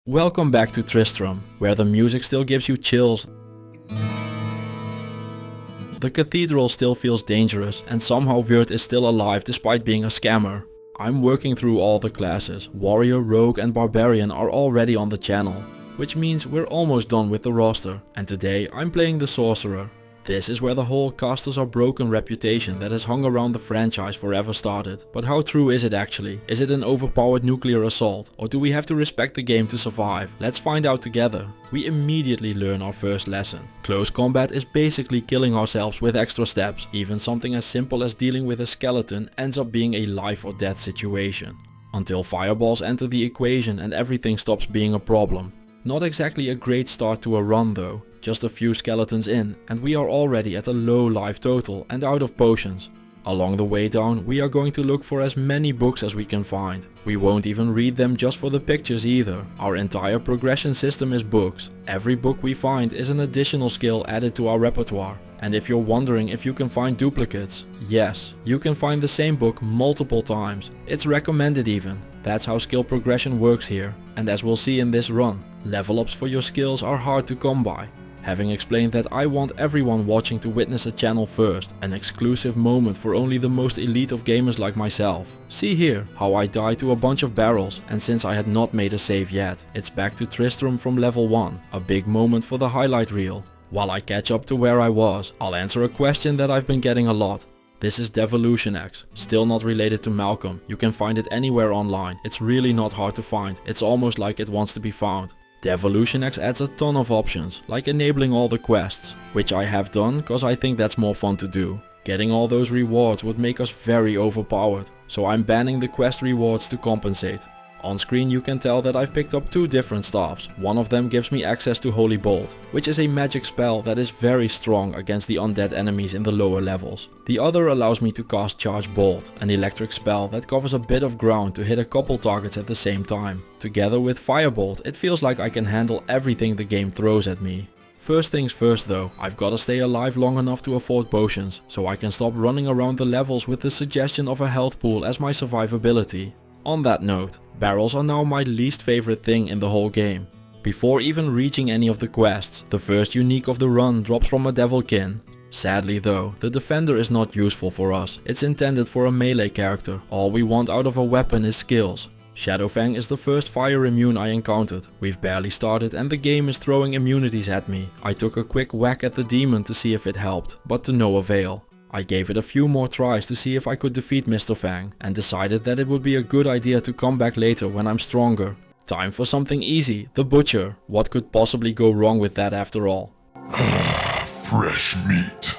Welcome back to Tristram, where the music still gives you chills. The cathedral still feels dangerous and somehow Wyrd is still alive despite being a scammer. I'm working through all the classes. Warrior, Rogue and Barbarian are already on the channel, which means we're almost done with the roster, and today I'm playing the Sorcerer. This is where the whole casters are broken reputation that has hung around the franchise forever started. But how true is it actually? Is it an overpowered nuclear assault? Or do we have to respect the game to survive? Let's find out together. We immediately learn our first lesson. Close combat is basically killing ourselves with extra steps. Even something as simple as dealing with a skeleton ends up being a life or death situation. Until fireballs enter the equation and everything stops being a problem. Not exactly a great start to a run though. Just a few skeletons in and we are already at a low life total and out of potions. Along the way down we are going to look for as many books as we can find. We won't even read them just for the pictures either. Our entire progression system is books. Every book we find is an additional skill added to our repertoire. And if you're wondering if you can find duplicates, yes, you can find the same book multiple times. It's recommended even. That's how skill progression works here. And as we'll see in this run, level ups for your skills are hard to come by. Having explained that, I want everyone watching to witness a channel first, an exclusive moment for only the most elite of gamers like myself. See here how I died to a bunch of barrels, and since I had not made a save yet, it's back to Tristram from level 1, a big moment for the highlight reel. While I catch up to where I was, I'll answer a question that I've been getting a lot. This is Devolution X, still not related to Malcolm. You can find it anywhere online. It's really not hard to find. It's almost like it wants to be found. Devolution X adds a ton of options, like enabling all the quests, which I have done cause I think that's more fun to do. Getting all those rewards would make us very overpowered, so I'm banning the quest rewards to compensate. On screen you can tell that I've picked up two different staffs. One of them gives me access to Holy Bolt, which is a magic spell that is very strong against the undead enemies in the lower levels. The other allows me to cast Charge Bolt, an electric spell that covers a bit of ground to hit a couple targets at the same time. Together with Firebolt, it feels like I can handle everything the game throws at me. First things first though, I've gotta stay alive long enough to afford potions, so I can stop running around the levels with the suggestion of a health pool as my survivability. On that note, barrels are now my least favorite thing in the whole game. Before even reaching any of the quests, the first unique of the run drops from a Devilkin. Sadly though, the defender is not useful for us. It's intended for a melee character. All we want out of a weapon is skills. Shadowfang is the first fire immune I encountered. We've barely started and the game is throwing immunities at me. I took a quick whack at the demon to see if it helped, but to no avail. I gave it a few more tries to see if I could defeat Mr. Fang, and decided that it would be a good idea to come back later when I'm stronger. Time for something easy, the Butcher. What could possibly go wrong with that after all? Fresh meat.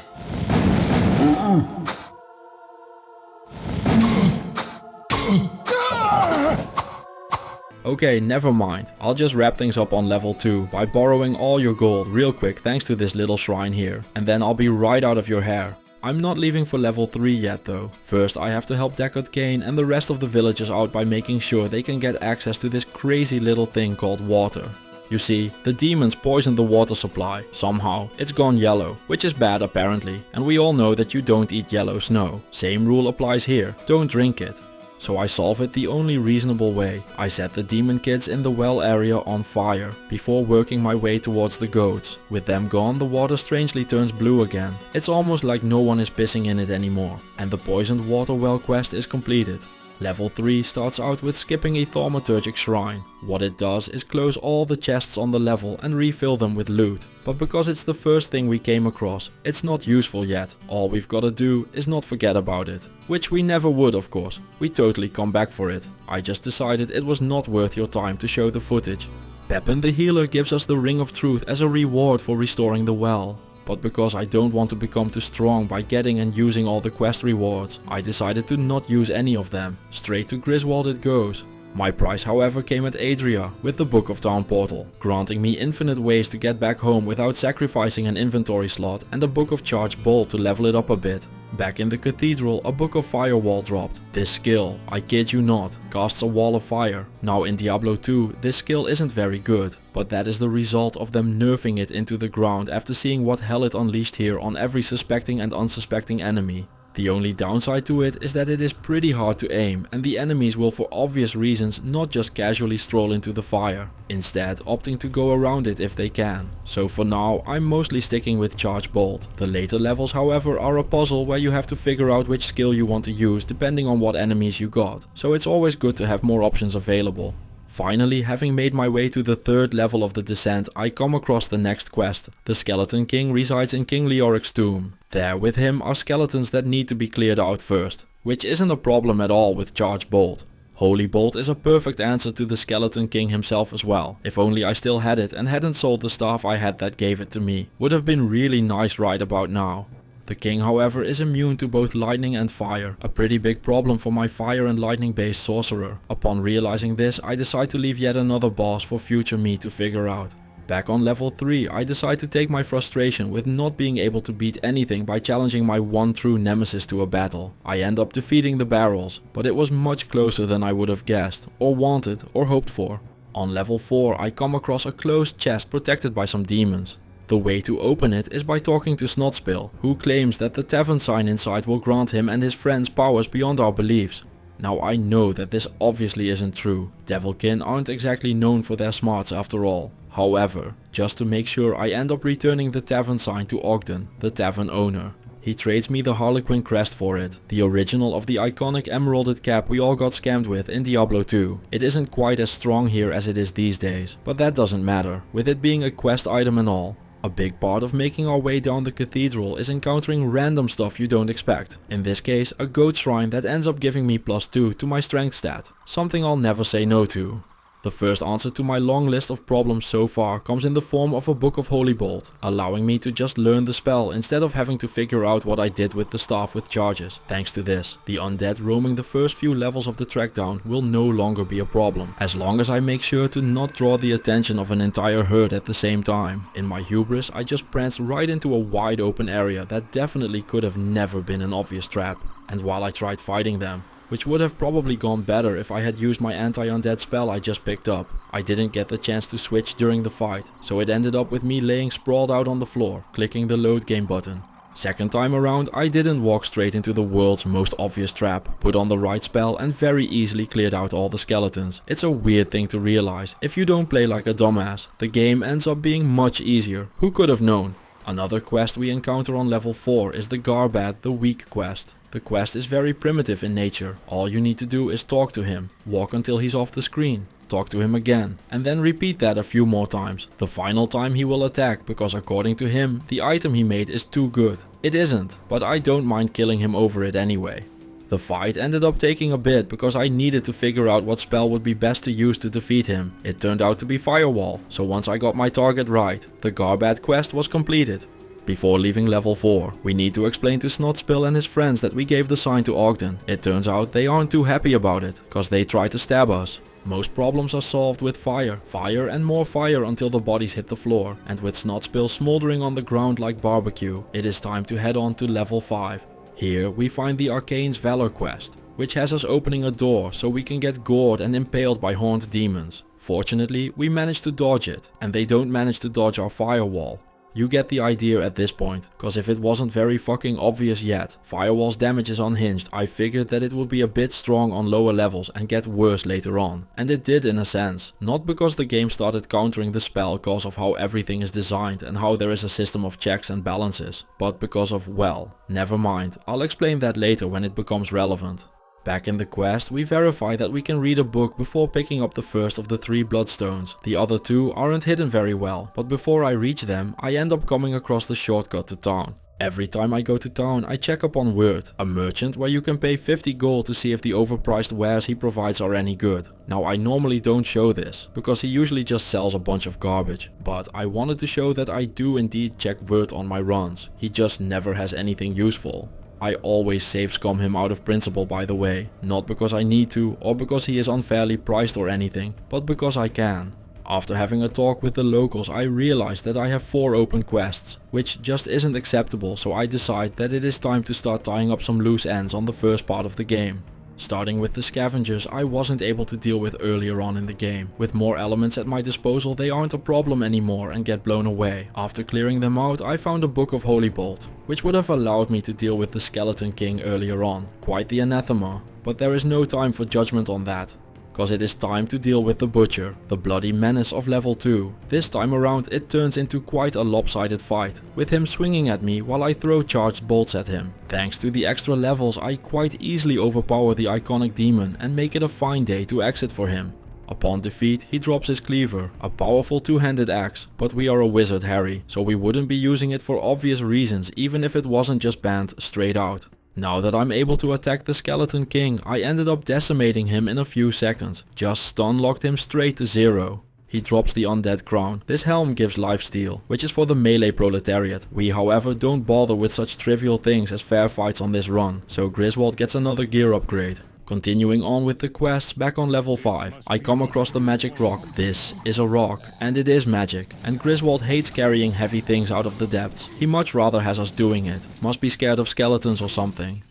Okay, never mind. I'll just wrap things up on level 2 by borrowing all your gold real quick thanks to this little shrine here, and then I'll be right out of your hair. I'm not leaving for level 3 yet though. First I have to help Deckard Cain and the rest of the villagers out by making sure they can get access to this crazy little thing called water. You see, the demons poisoned the water supply. Somehow, it's gone yellow, which is bad apparently, and we all know that you don't eat yellow snow. Same rule applies here, don't drink it. So I solve it the only reasonable way. I set the demon kids in the well area on fire, before working my way towards the goats. With them gone, the water strangely turns blue again. It's almost like no one is pissing in it anymore. And the poisoned water well quest is completed. Level 3 starts out with skipping a thaumaturgic shrine. What it does is close all the chests on the level and refill them with loot. But because it's the first thing we came across, it's not useful yet. All we've gotta do is not forget about it. Which we never would of course. We totally come back for it. I just decided it was not worth your time to show the footage. Pepin the healer gives us the Ring of Truth as a reward for restoring the well. But because I don't want to become too strong by getting and using all the quest rewards, I decided to not use any of them. Straight to Griswold it goes. My price however came at Adria with the Book of Town Portal, granting me infinite ways to get back home without sacrificing an inventory slot, and a Book of Charge Bolt to level it up a bit. Back in the cathedral, a Book of Firewall dropped. This skill, I kid you not, casts a wall of fire. Now in Diablo 2, this skill isn't very good, but that is the result of them nerfing it into the ground after seeing what hell it unleashed here on every suspecting and unsuspecting enemy. The only downside to it is that it is pretty hard to aim and the enemies will for obvious reasons not just casually stroll into the fire, instead opting to go around it if they can. So for now I'm mostly sticking with Charge Bolt. The later levels however are a puzzle where you have to figure out which skill you want to use depending on what enemies you got, so it's always good to have more options available. Finally, having made my way to the third level of the descent, I come across the next quest. The Skeleton King resides in King Leoric's tomb. There with him are skeletons that need to be cleared out first, which isn't a problem at all with Charge Bolt. Holy Bolt is a perfect answer to the Skeleton King himself as well. If only I still had it and hadn't sold the staff I had that gave it to me. Would have been really nice right about now. The king however is immune to both lightning and fire, a pretty big problem for my fire and lightning based sorcerer. Upon realizing this, I decide to leave yet another boss for future me to figure out. Back on level 3, I decide to take my frustration with not being able to beat anything by challenging my one true nemesis to a battle. I end up defeating the barrels, but it was much closer than I would have guessed, or wanted, or hoped for. On level 4, I come across a closed chest protected by some demons. The way to open it is by talking to Snotspill, who claims that the tavern sign inside will grant him and his friends powers beyond our beliefs. Now I know that this obviously isn't true. Devilkin aren't exactly known for their smarts after all. However, just to make sure, I end up returning the tavern sign to Ogden, the tavern owner. He trades me the Harlequin crest for it, the original of the iconic emeralded cap we all got scammed with in Diablo 2. It isn't quite as strong here as it is these days, but that doesn't matter, with it being a quest item and all. A big part of making our way down the cathedral is encountering random stuff you don't expect. In this case, a goat shrine that ends up giving me +2 to my strength stat, something I'll never say no to. The first answer to my long list of problems so far comes in the form of a book of Holy Bolt, allowing me to just learn the spell instead of having to figure out what I did with the staff with charges. Thanks to this, the undead roaming the first few levels of the track down will no longer be a problem, as long as I make sure to not draw the attention of an entire herd at the same time. In my hubris, I just pranced right into a wide open area that definitely could have never been an obvious trap. And while I tried fighting them, which would have probably gone better if I had used my anti-undead spell I just picked up, I didn't get the chance to switch during the fight, so it ended up with me laying sprawled out on the floor, clicking the load game button. Second time around, I didn't walk straight into the world's most obvious trap, put on the right spell and very easily cleared out all the skeletons. It's a weird thing to realize. If you don't play like a dumbass, the game ends up being much easier. Who could have known? Another quest we encounter on level 4 is the Garbad the Weak quest. The quest is very primitive in nature. All you need to do is talk to him, walk until he's off the screen, talk to him again, and then repeat that a few more times. The final time he will attack, because according to him, the item he made is too good. It isn't, but I don't mind killing him over it anyway. The fight ended up taking a bit because I needed to figure out what spell would be best to use to defeat him. It turned out to be Firewall, so once I got my target right, the Garbad quest was completed. Before leaving level 4, we need to explain to Snotspill and his friends that we gave the sign to Ogden. It turns out they aren't too happy about it, cause they tried to stab us. Most problems are solved with fire and more fire until the bodies hit the floor, and with Snotspill smoldering on the ground like barbecue, it is time to head on to level 5. Here we find the Arcane's Valor quest, which has us opening a door so we can get gored and impaled by horned demons. Fortunately, we managed to dodge it, and they don't manage to dodge our firewall. You get the idea at this point, cause if it wasn't very fucking obvious yet, Firewall's damage is unhinged. I figured that it would be a bit strong on lower levels and get worse later on. And it did in a sense. Not because the game started countering the spell cause of how everything is designed and how there is a system of checks and balances, but because of, well, never mind. I'll explain that later when it becomes relevant. Back in the quest, we verify that we can read a book before picking up the first of the 3 bloodstones. The other 2 aren't hidden very well, but before I reach them, I end up coming across the shortcut to town. Every time I go to town, I check up on Word, a merchant where you can pay 50 gold to see if the overpriced wares he provides are any good. Now I normally don't show this, because he usually just sells a bunch of garbage, but I wanted to show that I do indeed check Word on my runs. He just never has anything useful. I always save scum him out of principle, by the way, not because I need to or because he is unfairly priced or anything, but because I can. After having a talk with the locals, I realize that I have 4 open quests, which just isn't acceptable, so I decide that it is time to start tying up some loose ends on the first part of the game. Starting with the scavengers I wasn't able to deal with earlier on in the game. With more elements at my disposal they aren't a problem anymore and get blown away. After clearing them out I found a Book of Holy Bolt, which would have allowed me to deal with the Skeleton King earlier on. Quite the anathema, but there is no time for judgment on that. Cause it is time to deal with the Butcher, the bloody menace of level 2. This time around it turns into quite a lopsided fight, with him swinging at me while I throw charged bolts at him. Thanks to the extra levels I quite easily overpower the iconic demon and make it a fine day to exit for him. Upon defeat he drops his cleaver, a powerful two-handed axe, but we are a wizard Harry, so we wouldn't be using it for obvious reasons even if it wasn't just banned straight out. Now that I'm able to attack the Skeleton King, I ended up decimating him in a few seconds, just stun locked him straight to 0. He drops the undead crown. This helm gives lifesteal, which is for the melee proletariat. We however don't bother with such trivial things as fair fights on this run, so Griswold gets another gear upgrade. Continuing on with the quests, back on level 5, I come across the magic rock. This is a rock, and it is magic, and Griswold hates carrying heavy things out of the depths. He much rather has us doing it. Must be scared of skeletons or something.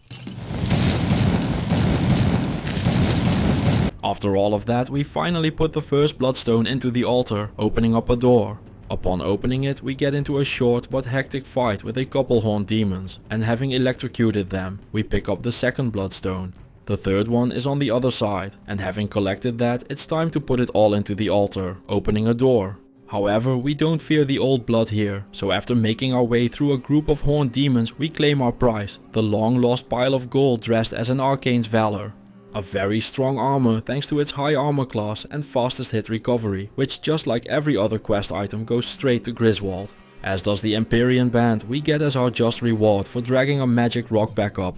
After all of that, we finally put the first bloodstone into the altar, opening up a door. Upon opening it, we get into a short but hectic fight with a couple horned demons, and having electrocuted them, we pick up the second bloodstone. The third one is on the other side, and having collected that, it's time to put it all into the altar, opening a door. However, we don't fear the old blood here, so after making our way through a group of horned demons, we claim our prize, the long lost pile of gold dressed as an arcane's valor. A very strong armor thanks to its high armor class and fastest hit recovery, which just like every other quest item goes straight to Griswold. As does the Empyrean band we get as our just reward for dragging a magic rock back up.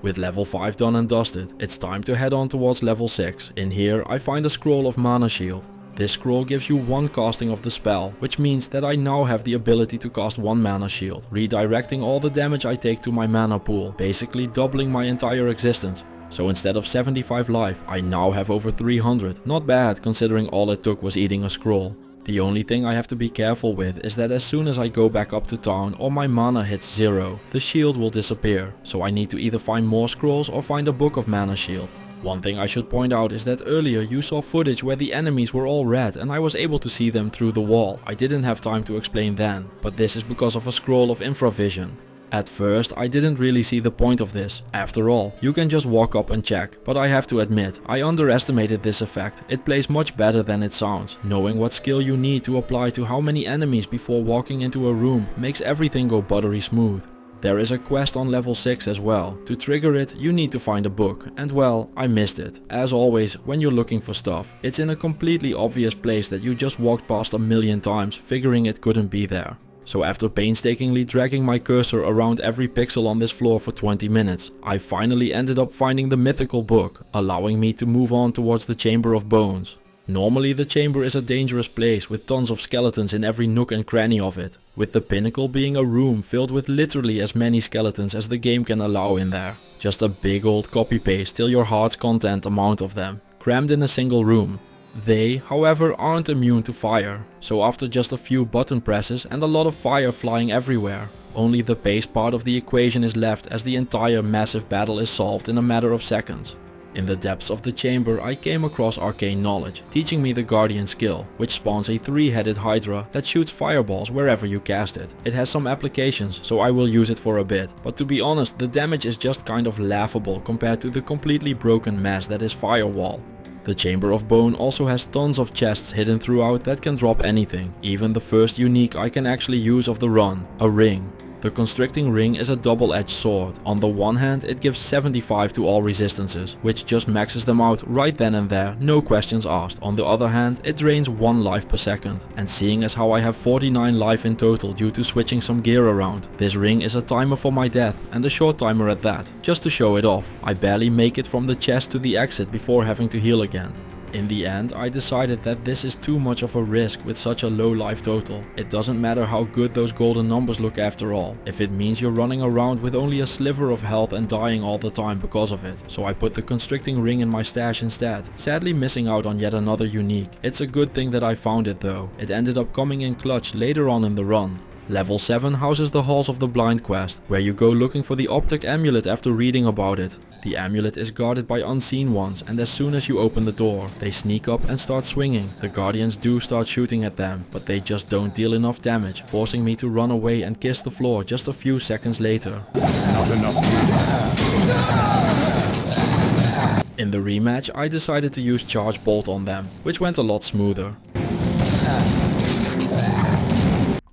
With level 5 done and dusted, it's time to head on towards level 6. In here I find a scroll of mana shield. This scroll gives you one casting of the spell, which means that I now have the ability to cast one mana shield, redirecting all the damage I take to my mana pool, basically doubling my entire existence. So instead of 75 life, I now have over 300. Not bad considering all it took was eating a scroll. The only thing I have to be careful with is that as soon as I go back up to town or my mana hits 0, the shield will disappear, so I need to either find more scrolls or find a book of mana shield. One thing I should point out is that earlier you saw footage where the enemies were all red and I was able to see them through the wall. I didn't have time to explain then, but this is because of a scroll of infravision. At first I didn't really see the point of this. After all, you can just walk up and check, but I have to admit, I underestimated this effect. It plays much better than it sounds. Knowing what skill you need to apply to how many enemies before walking into a room makes everything go buttery smooth. There is a quest on level 6 as well. To trigger it, you need to find a book, and well, I missed it. As always, when you're looking for stuff, it's in a completely obvious place that you just walked past a million times, figuring it couldn't be there. So after painstakingly dragging my cursor around every pixel on this floor for 20 minutes, I finally ended up finding the mythical book, allowing me to move on towards the Chamber of Bones. Normally the chamber is a dangerous place with tons of skeletons in every nook and cranny of it, with the pinnacle being a room filled with literally as many skeletons as the game can allow in there. Just a big old copy paste till your heart's content amount of them, crammed in a single room. They, however, aren't immune to fire, so after just a few button presses and a lot of fire flying everywhere, only the paste part of the equation is left as the entire massive battle is solved in a matter of seconds. In the depths of the chamber I came across arcane knowledge, teaching me the Guardian skill, which spawns a 3-headed hydra that shoots fireballs wherever you cast it. It has some applications, so I will use it for a bit, but to be honest the damage is just kind of laughable compared to the completely broken mess that is Firewall. The Chamber of Bone also has tons of chests hidden throughout that can drop anything, even the first unique I can actually use of the run, a ring. The Constricting Ring is a double-edged sword. On the one hand it gives 75 to all resistances, which just maxes them out right then and there, no questions asked. On the other hand it drains 1 life per second, and seeing as how I have 49 life in total due to switching some gear around, this ring is a timer for my death, and a short timer at that, just to show it off. I barely make it from the chest to the exit before having to heal again. In the end I decided that this is too much of a risk with such a low life total. It doesn't matter how good those golden numbers look after all, if it means you're running around with only a sliver of health and dying all the time because of it. So I put the Constricting Ring in my stash instead, sadly missing out on yet another unique. It's a good thing that I found it though, it ended up coming in clutch later on in the run. Level 7 houses the Halls of the Blind quest, where you go looking for the Optic Amulet after reading about it. The amulet is guarded by unseen ones, and as soon as you open the door, they sneak up and start swinging. The guardians do start shooting at them, but they just don't deal enough damage, forcing me to run away and kiss the floor just a few seconds later. Not enough. In the rematch, I decided to use Charge Bolt on them, which went a lot smoother.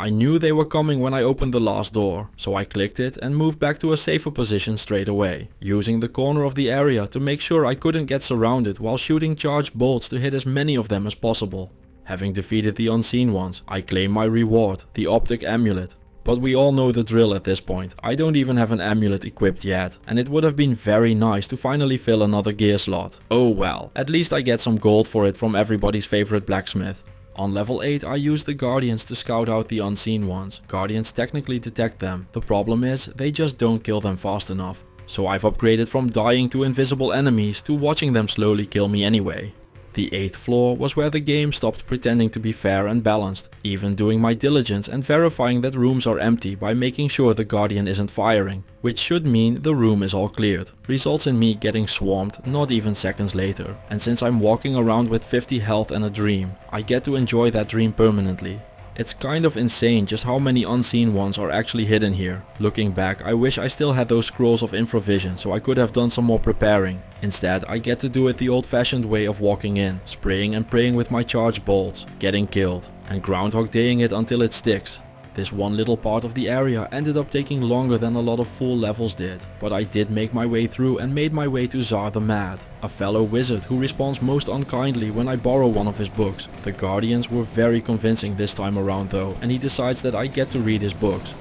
I knew they were coming when I opened the last door, so I clicked it and moved back to a safer position straight away, using the corner of the area to make sure I couldn't get surrounded while shooting charged bolts to hit as many of them as possible. Having defeated the unseen ones, I claim my reward, the Optic Amulet. But we all know the drill at this point. I don't even have an amulet equipped yet, and it would have been very nice to finally fill another gear slot. Oh well, at least I get some gold for it from everybody's favorite blacksmith. On level 8 I use the Guardians to scout out the unseen ones. Guardians technically detect them, the problem is they just don't kill them fast enough. So I've upgraded from dying to invisible enemies to watching them slowly kill me anyway. The 8th floor was where the game stopped pretending to be fair and balanced, even doing my diligence and verifying that rooms are empty by making sure the Guardian isn't firing, which should mean the room is all cleared. Results in me getting swarmed not even seconds later. And since I'm walking around with 50 health and a dream, I get to enjoy that dream permanently. It's kind of insane just how many unseen ones are actually hidden here. Looking back, I wish I still had those scrolls of infravision so I could have done some more preparing. Instead, I get to do it the old-fashioned way of walking in, spraying and praying with my charged bolts, getting killed, and Groundhog Daying it until it sticks. This one little part of the area ended up taking longer than a lot of full levels did, but I did make my way through and made my way to Zar the Mad, a fellow wizard who responds most unkindly when I borrow one of his books. The Guardians were very convincing this time around though, and he decides that I get to read his books.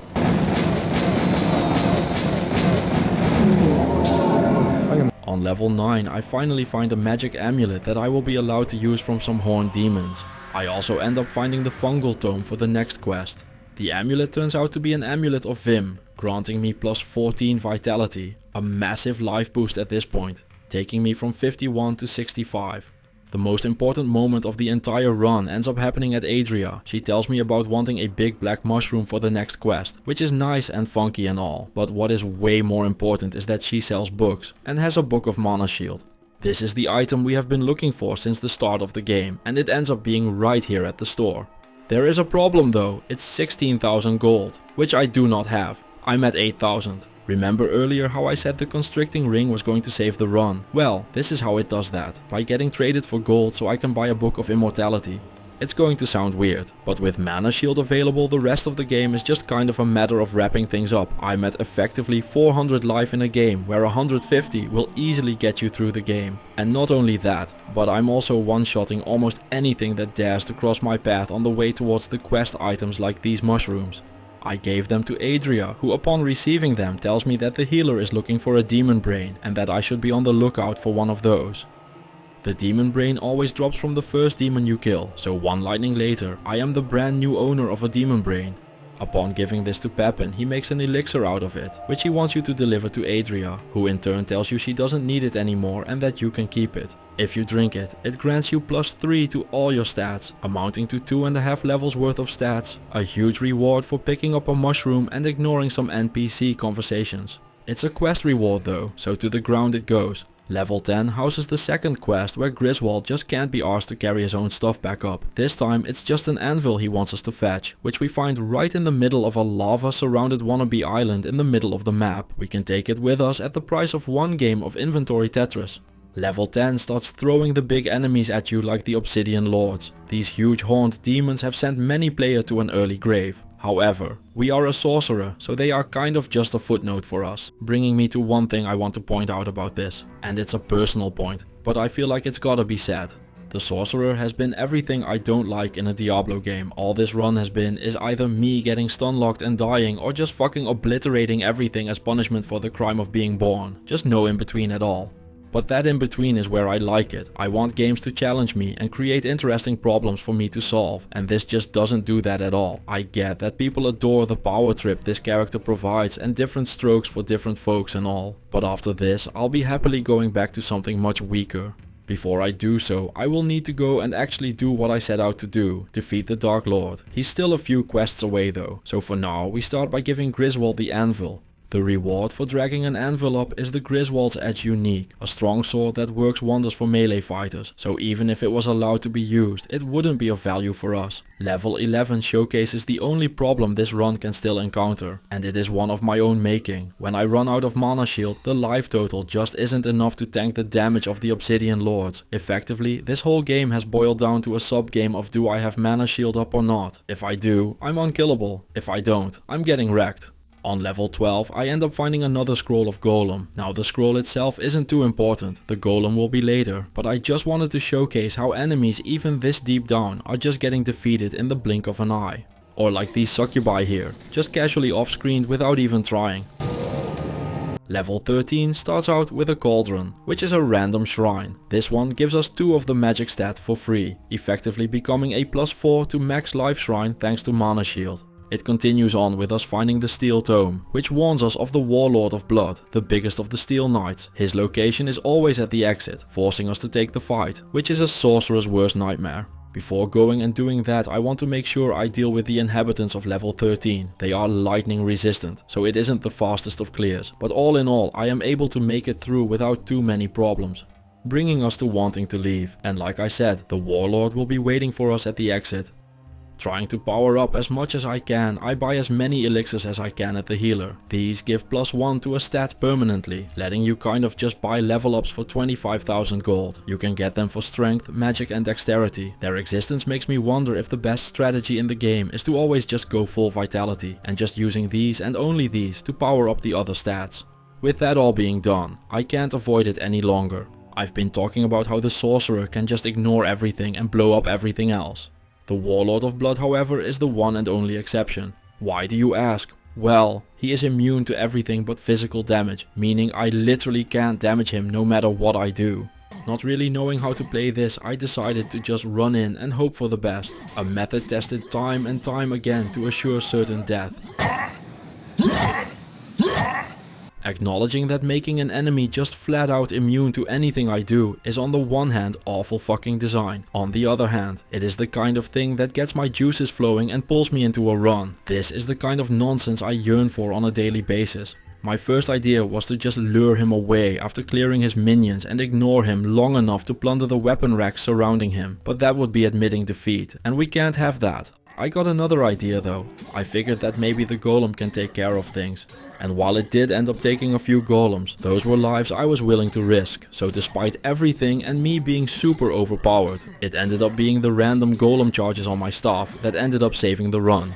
On level 9 I finally find a magic amulet that I will be allowed to use from some horned demons. I also end up finding the fungal tome for the next quest. The amulet turns out to be an amulet of Vim, granting me plus 14 vitality, a massive life boost at this point, taking me from 51 to 65. The most important moment of the entire run ends up happening at Adria. She tells me about wanting a big black mushroom for the next quest, which is nice and funky and all, but what is way more important is that she sells books, and has a book of Mana Shield. This is the item we have been looking for since the start of the game, and it ends up being right here at the store. There is a problem though, it's 16,000 gold, which I do not have. I'm at 8,000. Remember earlier how I said the constricting ring was going to save the run? Well, this is how it does that, by getting traded for gold so I can buy a book of immortality. It's going to sound weird, but with Mana Shield available the rest of the game is just kind of a matter of wrapping things up. I'm at effectively 400 life in a game where 150 will easily get you through the game. And not only that, but I'm also one-shotting almost anything that dares to cross my path on the way towards the quest items like these mushrooms. I gave them to Adria, who upon receiving them tells me that the healer is looking for a demon brain and that I should be on the lookout for one of those. The demon brain always drops from the first demon you kill, so one lightning later I am the brand new owner of a demon brain. Upon giving this to Pepin, he makes an elixir out of it, which he wants you to deliver to Adria, who in turn tells you she doesn't need it anymore and that you can keep it. If you drink it, it grants you plus 3 to all your stats, amounting to 2.5 levels worth of stats. A huge reward for picking up a mushroom and ignoring some NPC conversations. It's a quest reward though, so to the ground it goes. Level 10 houses the second quest where Griswold just can't be asked to carry his own stuff back up. This time it's just an anvil he wants us to fetch, which we find right in the middle of a lava surrounded wannabe island in the middle of the map. We can take it with us at the price of one game of inventory Tetris. Level 10 starts throwing the big enemies at you like the Obsidian Lords. These huge horned demons have sent many players to an early grave. However, we are a sorcerer, so they are kind of just a footnote for us. Bringing me to one thing I want to point out about this, and it's a personal point, but I feel like it's gotta be said. The sorcerer has been everything I don't like in a Diablo game. All this run has been is either me getting stun-locked and dying or just fucking obliterating everything as punishment for the crime of being born. Just no in between at all. But that in between is where I like it. I want games to challenge me and create interesting problems for me to solve, and this just doesn't do that at all. I get that people adore the power trip this character provides and different strokes for different folks and all, but after this I'll be happily going back to something much weaker. Before I do so, I will need to go and actually do what I set out to do, defeat the Dark Lord. He's still a few quests away though, so for now we start by giving Griswold the anvil. The reward for dragging an anvil up is the Griswold's Edge Unique, a strong sword that works wonders for melee fighters, so even if it was allowed to be used, it wouldn't be of value for us. Level 11 showcases the only problem this run can still encounter, and it is one of my own making. When I run out of mana shield, the life total just isn't enough to tank the damage of the Obsidian Lords. Effectively, this whole game has boiled down to a sub-game of do I have mana shield up or not. If I do, I'm unkillable. If I don't, I'm getting wrecked. On level 12 I end up finding another scroll of Golem. Now the scroll itself isn't too important, the Golem will be later, but I just wanted to showcase how enemies even this deep down are just getting defeated in the blink of an eye. Or like these succubi here, just casually off-screened without even trying. Level 13 starts out with a cauldron, which is a random shrine. This one gives us 2 of the magic stat for free, effectively becoming a +4 to max life shrine thanks to mana shield. It continues on with us finding the Steel Tome, which warns us of the Warlord of Blood, the biggest of the Steel Knights. His location is always at the exit, forcing us to take the fight, which is a sorcerer's worst nightmare. Before going and doing that, I want to make sure I deal with the inhabitants of level 13. They are lightning resistant, so it isn't the fastest of clears, but all in all I am able to make it through without too many problems. Bringing us to wanting to leave, and like I said, the Warlord will be waiting for us at the exit. Trying to power up as much as I can, I buy as many elixirs as I can at the healer. These give +1 to a stat permanently, letting you kind of just buy level ups for 25,000 gold. You can get them for strength, magic and dexterity. Their existence makes me wonder if the best strategy in the game is to always just go full vitality and just using these and only these to power up the other stats. With that all being done, I can't avoid it any longer. I've been talking about how the Sorcerer can just ignore everything and blow up everything else. The Warlord of Blood, however, is the one and only exception. Why do you ask? Well, he is immune to everything but physical damage, meaning I literally can't damage him no matter what I do. Not really knowing how to play this, I decided to just run in and hope for the best. A method tested time and time again to assure certain death. Acknowledging that making an enemy just flat out immune to anything I do is on the one hand awful fucking design. On the other hand, it is the kind of thing that gets my juices flowing and pulls me into a run. This is the kind of nonsense I yearn for on a daily basis. My first idea was to just lure him away after clearing his minions and ignore him long enough to plunder the weapon racks surrounding him, but that would be admitting defeat, and we can't have that. I got another idea though. I figured that maybe the golem can take care of things. And while it did end up taking a few golems, those were lives I was willing to risk. So despite everything and me being super overpowered, it ended up being the random golem charges on my staff that ended up saving the run.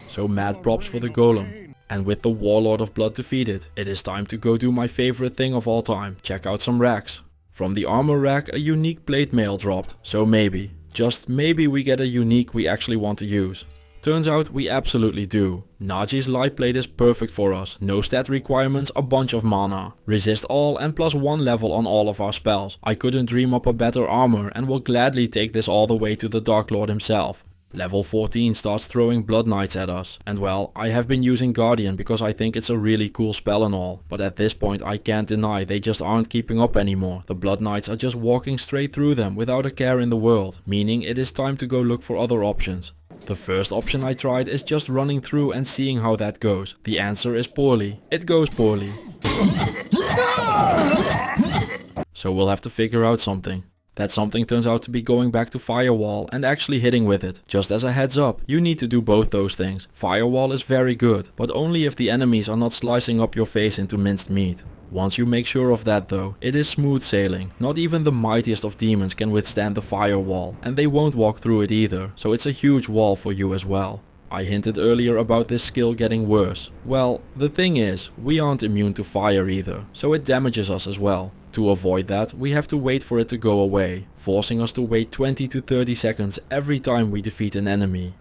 So mad props for the golem. And with the Warlord of Blood defeated, it is time to go do my favorite thing of all time, check out some racks. From the armor rack a unique plate mail dropped, so maybe, just maybe we get a unique we actually want to use. Turns out we absolutely do. Naji's light plate is perfect for us, no stat requirements, a bunch of mana. Resist all and +1 level on all of our spells. I couldn't dream up a better armor and will gladly take this all the way to the Dark Lord himself. Level 14 starts throwing Blood Knights at us, and well, I have been using Guardian because I think it's a really cool spell and all, but at this point I can't deny they just aren't keeping up anymore. The Blood Knights are just walking straight through them without a care in the world, meaning it is time to go look for other options. The first option I tried is just running through and seeing how that goes. The answer is poorly. It goes poorly. So we'll have to figure out something. That something turns out to be going back to Firewall and actually hitting with it. Just as a heads up, you need to do both those things. Firewall is very good, but only if the enemies are not slicing up your face into minced meat. Once you make sure of that though, it is smooth sailing. Not even the mightiest of demons can withstand the Firewall, and they won't walk through it either, so it's a huge wall for you as well. I hinted earlier about this skill getting worse. Well, the thing is, we aren't immune to fire either, so it damages us as well. To avoid that, we have to wait for it to go away, forcing us to wait 20 to 30 seconds every time we defeat an enemy.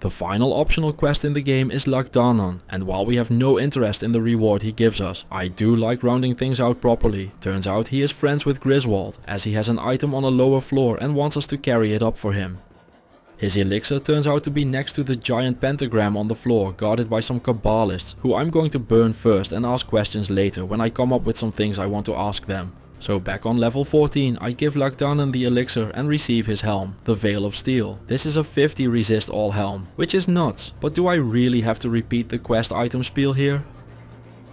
The final optional quest in the game is Lagdanan, and while we have no interest in the reward he gives us, I do like rounding things out properly. Turns out he is friends with Griswold, as he has an item on a lower floor and wants us to carry it up for him. His elixir turns out to be next to the giant pentagram on the floor, guarded by some Kabbalists, who I'm going to burn first and ask questions later when I come up with some things I want to ask them. So back on level 14, I give Lagdanen the elixir and receive his helm, the Veil of Steel. This is a 50 resist all helm, which is nuts, but do I really have to repeat the quest item spiel here?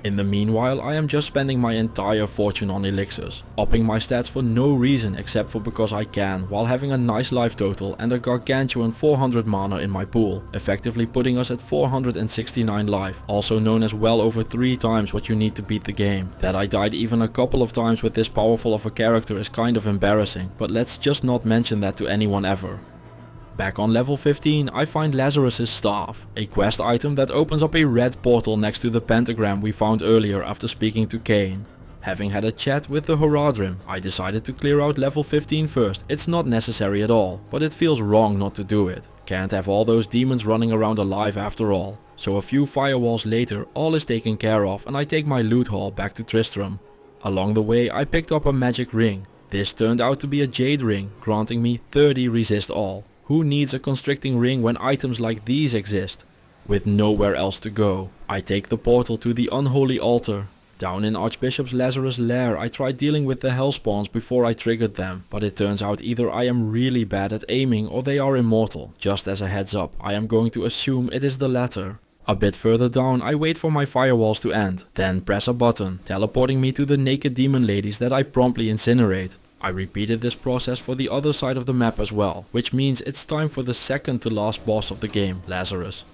In the meanwhile, I am just spending my entire fortune on elixirs, upping my stats for no reason except for because I can, while having a nice life total and a gargantuan 400 mana in my pool, effectively putting us at 469 life, also known as well over 3 times what you need to beat the game. That I died even a couple of times with this powerful of a character is kind of embarrassing, but let's just not mention that to anyone ever. Back on level 15, I find Lazarus's staff, a quest item that opens up a red portal next to the pentagram we found earlier after speaking to Cain. Having had a chat with the Horadrim, I decided to clear out level 15 first. It's not necessary at all, but it feels wrong not to do it. Can't have all those demons running around alive after all. So a few firewalls later, all is taken care of and I take my loot haul back to Tristram. Along the way, I picked up a magic ring. This turned out to be a jade ring, granting me 30 resist all. Who needs a constricting ring when items like these exist? With nowhere else to go, I take the portal to the unholy altar. Down in Archbishop Lazarus' lair, I tried dealing with the hell spawns before I triggered them, but it turns out either I am really bad at aiming or they are immortal. Just as a heads up, I am going to assume it is the latter. A bit further down, I wait for my firewalls to end, then press a button, teleporting me to the naked demon ladies that I promptly incinerate. I repeated this process for the other side of the map as well, which means it's time for the second to last boss of the game, Lazarus.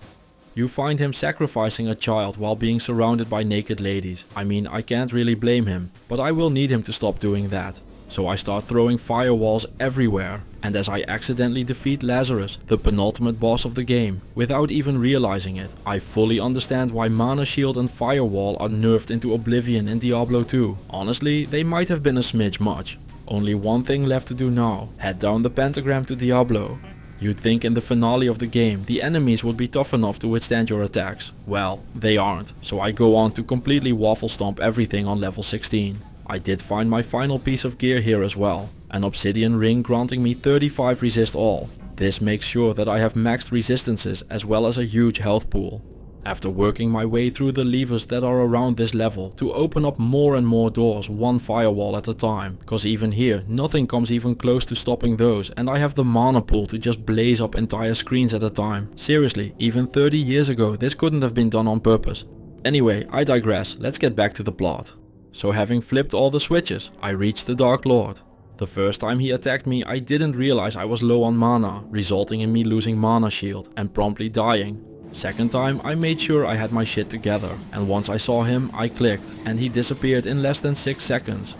You find him sacrificing a child while being surrounded by naked ladies. I mean, I can't really blame him, but I will need him to stop doing that. So I start throwing firewalls everywhere, and as I accidentally defeat Lazarus, the penultimate boss of the game, without even realizing it, I fully understand why Mana Shield and Firewall are nerfed into oblivion in Diablo 2. Honestly, they might have been a smidge much. Only one thing left to do now, head down the pentagram to Diablo. You'd think in the finale of the game, the enemies would be tough enough to withstand your attacks. Well, they aren't, so I go on to completely waffle stomp everything on level 16. I did find my final piece of gear here as well, an obsidian ring granting me 35 resist all. This makes sure that I have maxed resistances as well as a huge health pool. After working my way through the levers that are around this level to open up more and more doors one firewall at a time, cause even here nothing comes even close to stopping those and I have the mana pool to just blaze up entire screens at a time. Seriously, even 30 years ago this couldn't have been done on purpose. Anyway, I digress, let's get back to the plot. So having flipped all the switches, I reached the Dark Lord. The first time he attacked me I didn't realize I was low on mana, resulting in me losing Mana Shield and promptly dying. Second time I made sure I had my shit together, and once I saw him I clicked and he disappeared in less than 6 seconds.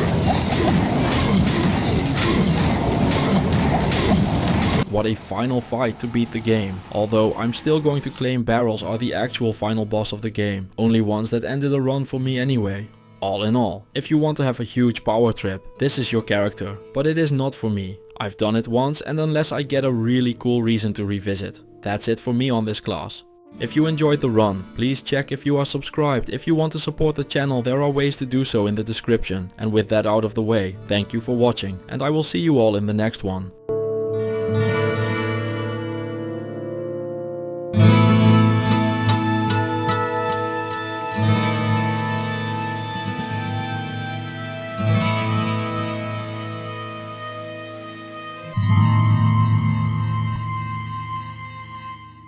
What a final fight to beat the game, although I'm still going to claim barrels are the actual final boss of the game, only ones that ended a run for me anyway. All in all, if you want to have a huge power trip, this is your character, but it is not for me. I've done it once and unless I get a really cool reason to revisit. That's it for me on this class. If you enjoyed the run, please check if you are subscribed. If you want to support the channel, there are ways to do so in the description. And with that out of the way, thank you for watching and I will see you all in the next one.